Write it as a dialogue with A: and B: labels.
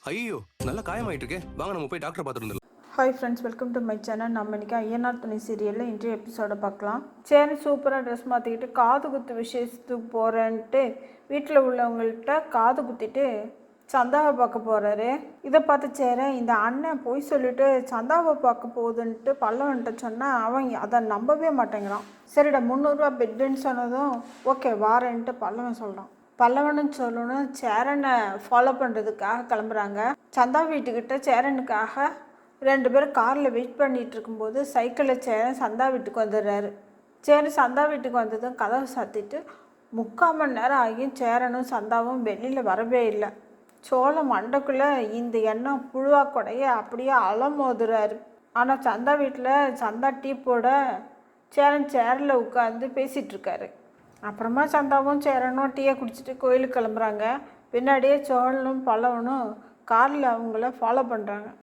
A: ஐயோ நல்ல காயமாயிட்டு இருக்கே. வாங்க நம்ம போய் டாக்டர் பார்த்துட்டு வந்துடலாம்.
B: Hi friends, welcome to my channel. நம்ம இன்றைக்கி ஐயனார் துணை சீரியலில் இன்றைய எபிசோடை பார்க்கலாம். சரி, சூப்பராக ட்ரெஸ் மாற்றிக்கிட்டு காது குத்து விசேஷத்துக்கு போகிறேன்ட்டு வீட்டில் உள்ளவங்கள்ட்ட காது குத்திட்டு சந்தாவை பார்க்க போகிறாரு. இதை பார்த்து சேர இந்த அண்ணன் போய் சொல்லிவிட்டு சந்தாவை பார்க்க போகுதுன்ட்டு பல்லவன்ட்ட சொன்னால் அவன் அதை நம்பவே மாட்டேங்கிறான். சரிடா 300 பெட்டுன்னு சொன்னதும் ஓகே வாரேன்ட்டு பல்லவன் சொல்கிறான். பல்லவனும் சொல்லணும் சேரனை ஃபாலோ பண்ணுறதுக்காக கிளம்புறாங்க. சந்தா வீட்டுக்கிட்ட சேரனுக்காக 2 பேரும் காரில் வெயிட் பண்ணிகிட்டு இருக்கும்போது சைக்கிளில் சேரன் சந்தா வீட்டுக்கு வந்துடுறாரு. சேரன் சந்தா வீட்டுக்கு வந்ததும் கதவை சாத்திட்டு 3/4 மணி நேரம் ஆகியும் சேரனும் சந்தாவும் வெளியில் வரவே இல்லை. சோளம் மண்டைக்குள்ளே இந்த எண்ணம் புழுவா கொடைய அப்படியே அலமோதுறாரு. ஆனால் சந்தா வீட்டில் சந்தா டீ போட சேரன் சேரில் உட்காந்து பேசிகிட்ருக்காரு. அப்புறமா சந்தாவும் சேரனும் டீயை குடிச்சிட்டு கோயிலுக்கு கிளம்புறாங்க. பின்னாடியே சோழனும் பல்லவனும் காரில் அவங்கள ஃபாலோ பண்ணுறாங்க.